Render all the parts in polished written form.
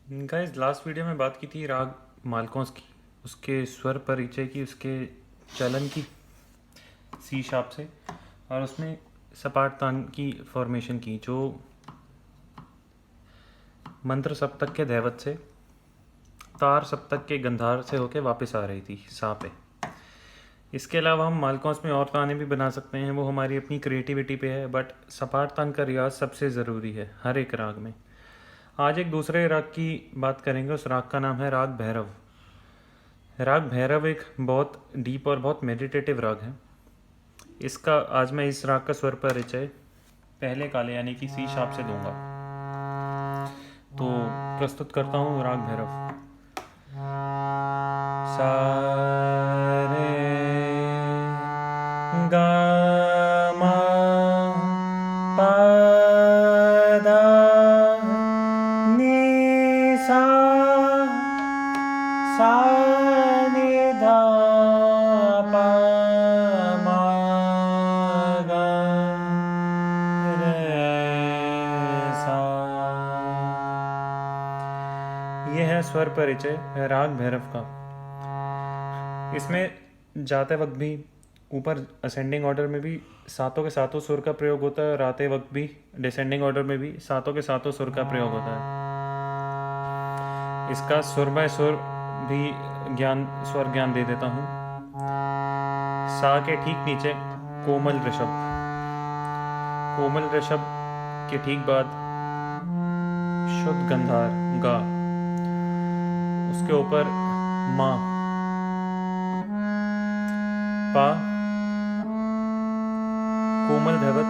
Guys last video में बात की थी राग मालकोंस की, उसके स्वर परिचय की, उसके चलन की सी शार्प से, और उसमें सपाट तान की फॉर्मेशन की जो मंत्र सप्तक के दैवत से तार सप्तक के गंधार से होके वापस आ रही थी सा पे। इसके अलावा हम मालकोंस में और ताने भी बना सकते हैं, वो हमारी अपनी क्रिएटिविटी पे है, बट सपाट तान का रियाज सबसे ज़रूरी है हर एक राग में। आज एक दूसरे राग की बात करेंगे, उस राग का नाम है राग भैरव। राग भैरव एक बहुत डीप और बहुत मेडिटेटिव राग है। इसका आज मैं इस राग का स्वर परिचय पहले काले यानी कि सी शार्प से दूंगा। तो प्रस्तुत करता हूँ राग भैरव। सा रे गा मा पा धा नी सा सा नि धा पा मा गा रे सा। ये है स्वर परिचय राग भैरव का। इसमें जाते वक्त भी ऊपर असेंडिंग ऑर्डर में भी सातों के सातों सुर का प्रयोग होता है, और आते वक्त भी डिसेंडिंग ऑर्डर में भी सातों के सातों सुर का प्रयोग होता है। इसका सुर बाय सुर भी स्वर ज्ञान दे देता हूँ। सा के ठीक नीचे कोमल ऋषभ, कोमल ऋषभ के ठीक बाद शुद्ध गंधार गा, उसके ऊपर मा, पा, कोमल धैवत,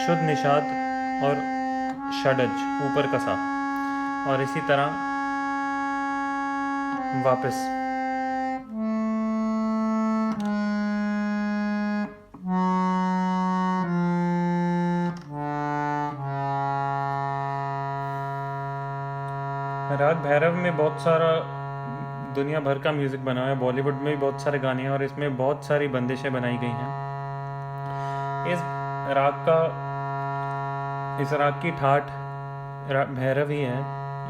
शुद्ध निषाद और षडज ऊपर का सा, और इसी तरह वापस। राग भैरव में बहुत सारा दुनिया भर का म्यूज़िक बना है, बॉलीवुड में भी बहुत सारे गाने हैं और इसमें बहुत सारी बंदिशें बनाई गई हैं। इस राग की ठाठ भैरव ही है।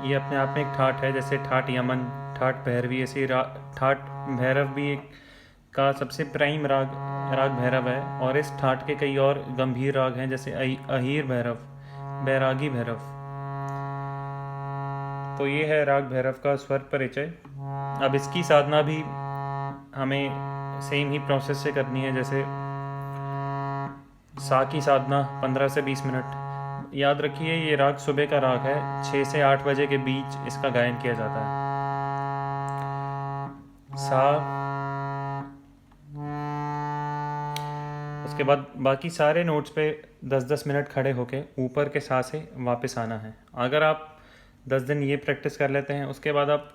ये अपने आप में एक ठाठ है, जैसे ठाठ यमन, ठाठ भैरवी, ऐसी ठाठ भैरव भी एक का सबसे प्राइम राग भैरव है। और इस ठाठ के कई और गंभीर राग हैं, जैसे अहीर भैरव, बैरागी भैरव। तो ये है राग भैरव का स्वर परिचय। अब इसकी साधना भी हमें सेम ही प्रोसेस से करनी है, जैसे सा की साधना 15 से 20 मिनट। याद रखिए ये राग सुबह का राग है, 6 से 8 बजे के बीच इसका गायन किया जाता है। सा, उसके बाद बाकी सारे नोट्स पे 10-10 मिनट खड़े होके ऊपर के सा से वापस आना है। अगर आप 10 दिन ये प्रैक्टिस कर लेते हैं, उसके बाद आप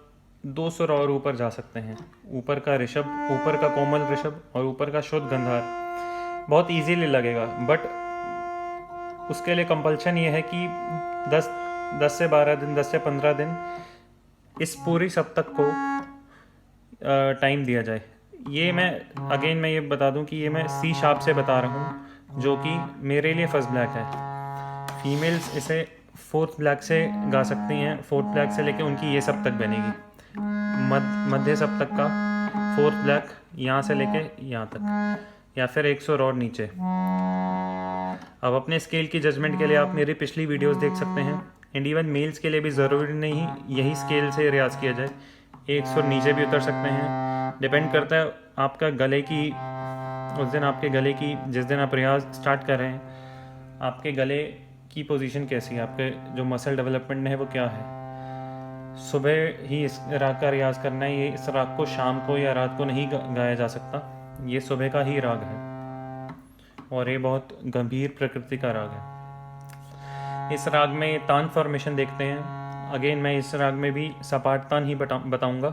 2 सुर और ऊपर जा सकते हैं। ऊपर का ऋषभ, ऊपर का कोमल ऋषभ और ऊपर का शुद्ध गंधार बहुत इजीली लगेगा, बट उसके लिए कंपल्शन ये है कि 10 से 12 दिन, 10 से 15 दिन इस पूरी सप्तक को टाइम दिया जाए। मैं ये बता दूं कि ये मैं सी शार्प से बता रहा हूँ, जो कि मेरे लिए फर्स्ट ब्लैक है। फीमेल्स इसे फोर्थ ब्लैक से गा सकती हैं, फोर्थ ब्लैक से लेके उनकी ये सप्तक बनेगी, मध्य सप्तक का फोर्थ ब्लैक यहाँ से लेके यहाँ तक, या फिर 1 सुर और नीचे। अब अपने स्केल की जजमेंट के लिए आप मेरी पिछली वीडियोस देख सकते हैं। एंड इवन मेल्स के लिए भी ज़रूरी नहीं यही स्केल से रियाज किया जाए, 1 सुर नीचे भी उतर सकते हैं। डिपेंड करता है आपका गले की, उस दिन आपके गले की, जिस दिन आप रियाज स्टार्ट कर रहे हैं, आपके गले की पोजीशन कैसी है, आपके जो मसल डेवलपमेंट है वो क्या है। सुबह ही इस राग का रियाज करना है। ये इस राग को शाम को या रात को नहीं गाया जा सकता, ये सुबह का ही राग है और ये बहुत गंभीर प्रकृति का राग है। इस राग में तान फॉर्मेशन देखते हैं। अगेन मैं इस राग में भी सपाट तान ही बताऊंगा।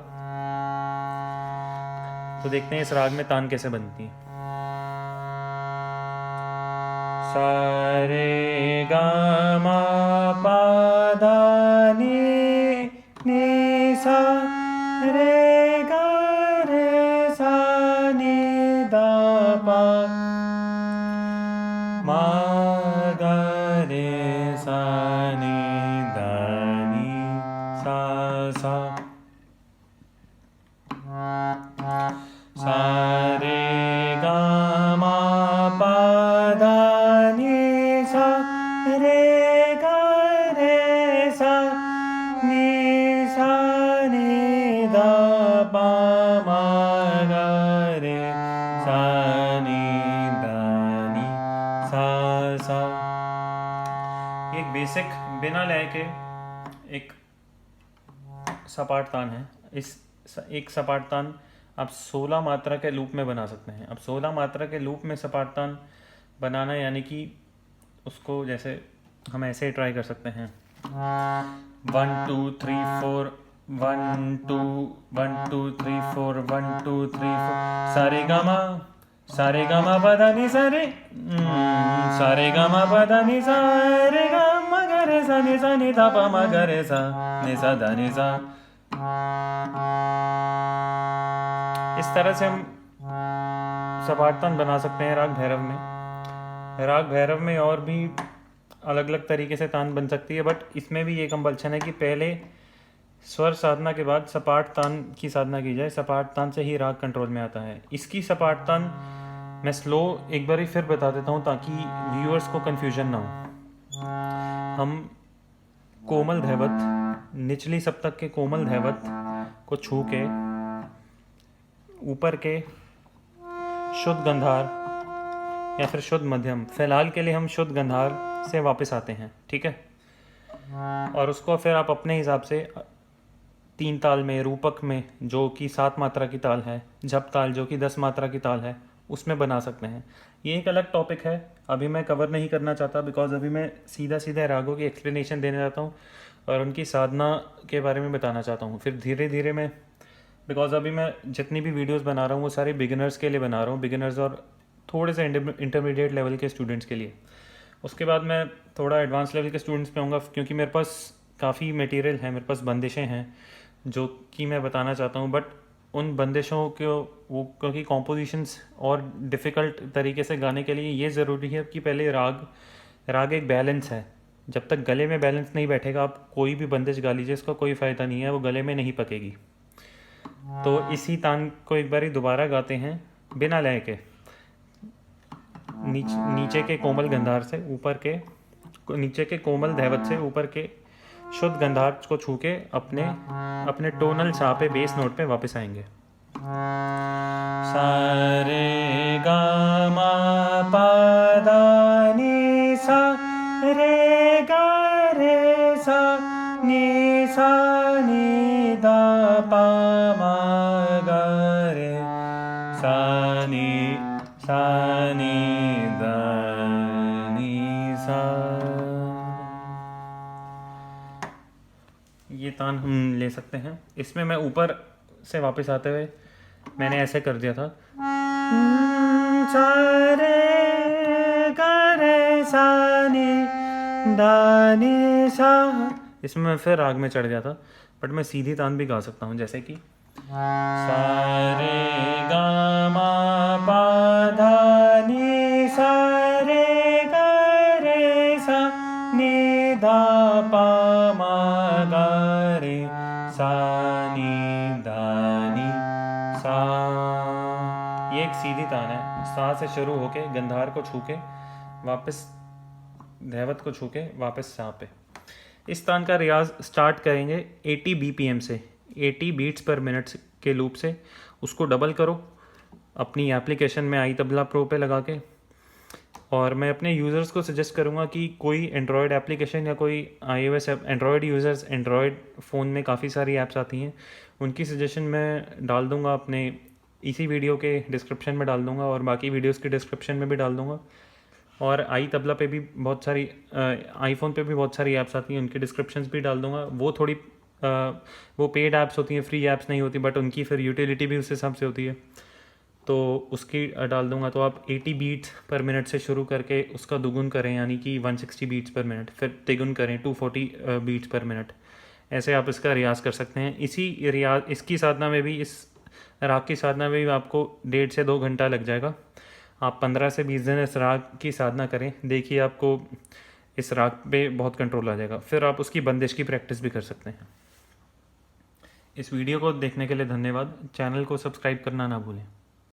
तो देखते हैं इस राग में तान कैसे बनती है। सा रे गा मा पा धा नी सा रे गा रे सा नी धा पा मा गा रे सा नी धा नी सा सा रे गा मा पा धा नी सा रे गा रे सा नी सा नी धा पा मा गा रे सा नी धा नी सा। एक बेसिक बिना लय के एक सपाट तान है। इस एक सपाट तान आप 16 मात्रा के लूप में बना सकते हैं। अब 16 मात्रा के लूप में सपाट तान बनाना यानी कि उसको जैसे हम ऐसे ही ट्राई कर सकते हैं 1 2 3 4 1 2 1 2 3 4 1 2 3 4 सारे गामा पदा नि सारे सारे गामा पदा नि सारे गामा गरे सा नि धा पा मा गरे सा नि सा धा नि सा। इस तरह से हम सपाट तान बना सकते हैं राग भैरव में। राग भैरव में और भी अलग अलग तरीके से तान बन सकती है, बट इसमें भी ये कंपल्शन है कि पहले स्वर साधना के बाद सपाट तान की साधना की जाए। सपाट तान से ही राग कंट्रोल में आता है। इसकी सपाट तान मैं स्लो एक बार ही फिर बता देता हूँ ताकि व्यूअर्स को कन्फ्यूजन ना हो। हम कोमल धैवत, निचली सप्तक के कोमल धैवत को छू के ऊपर के शुद्ध गंधार या फिर शुद्ध मध्यम, फिलहाल के लिए हम शुद्ध गंधार से वापस आते हैं, ठीक है। और उसको फिर आप अपने हिसाब से 3 ताल में, रूपक में जो कि 7 मात्रा की ताल है, जप ताल जो कि 10 मात्रा की ताल है, उसमें बना सकते हैं। ये एक अलग टॉपिक है, अभी मैं कवर नहीं करना चाहता, बिकॉज अभी मैं सीधा रागों की एक्सप्लेनेशन देने जाता हूँ और उनकी साधना के बारे में बताना चाहता हूँ। फिर धीरे धीरे मैं, बिकॉज अभी मैं जितनी भी वीडियोस बना रहा हूँ वो सारे बिगिनर्स के लिए बना रहा हूँ, बिगिनर्स और थोड़े से इंटरमीडिएट लेवल के स्टूडेंट्स के लिए। उसके बाद मैं थोड़ा एडवांस लेवल के स्टूडेंट्स पे आऊँगा, क्योंकि मेरे पास काफ़ी मटेरियल है, मेरे पास बंदिशें हैं जो कि मैं बताना चाहता हूँ। बट उन बंदिशों को वो, क्योंकि कॉम्पोजिशंस और डिफ़िकल्ट तरीके से गाने के लिए ये ज़रूरी है कि पहले राग एक बैलेंस है। जब तक गले में बैलेंस नहीं बैठेगा आप कोई भी बंदिश गा लीजिए, इसका कोई फ़ायदा नहीं है, वो गले में नहीं पकेगी। तो इसी तान को एक बारी दोबारा गाते हैं बिना लय के। नीचे के कोमल गंधार से ऊपर के, नीचे के कोमल धैवत से ऊपर के शुद्ध गंधार को छू के अपने टोनल सा पे, बेस नोट पे वापस आएंगे। सा रे गा मा पा धा नी सा रे गा रे सा नी धा पा मा गा रे सा नी धा नी सा। ये तान हम ले सकते हैं। इसमें मैं ऊपर से वापस आते हुए मैंने ऐसे कर दिया था सा रे गा रे सा नी धा नी सा। इसमें मैं फिर राग में चढ़ गया था, बट मैं सीधी तान भी गा सकता हूँ, जैसे कि सा रे गा मा पा धा नी सा रे गा रे सा नी धा पा मा गा रे सा नी धा नी सा। ये एक सीधी तान है। सा से शुरू होके गंधार को छू के वापस धैवत को छू के वापस सा पे। इस तान का रियाज स्टार्ट करेंगे 80 BPM से, 80 बीट्स पर मिनट के लूप से। उसको डबल करो अपनी एप्लीकेशन में आई तबला प्रो पे लगा के। और मैं अपने यूज़र्स को सजेस्ट करूँगा कि कोई एंड्रॉयड एप्लीकेशन या कोई iOS Android users, Android phone में काफ़ी सारी ऐप्स आती हैं, उनकी सजेशन मैं डाल दूँगा अपने इसी वीडियो के डिस्क्रिप्शन में डाल दूँगा और बाकी वीडियोस के डिस्क्रिप्शन में भी डाल दूँगा। और आई तबला पे भी बहुत सारी, आईफोन पे भी बहुत सारी ऐप्स आती हैं, उनके डिस्क्रिप्शंस भी डाल दूँगा। वो थोड़ी वो पेड ऐप्स होती हैं, फ्री ऐप्स नहीं होती, बट उनकी फिर यूटिलिटी भी उस हिसाब से होती है, तो उसकी डाल दूंगा। तो आप 80 बीट्स पर मिनट से शुरू करके उसका दुगुन करें, यानी कि 160 बीट्स पर मिनट, फिर तिगुन करें 240 बीट्स पर मिनट। ऐसे आप इसका रियाज़ कर सकते हैं। इसकी साधना में भी, इस राग की साधना में भी आपको 1.5 से 2 घंटा लग जाएगा। आप 15 से 20 दिन इस राग की साधना करें, देखिए आपको इस राग पे बहुत कंट्रोल आ जाएगा। फिर आप उसकी बंदिश की प्रैक्टिस भी कर सकते हैं। इस वीडियो को देखने के लिए धन्यवाद। चैनल को सब्सक्राइब करना ना भूलें।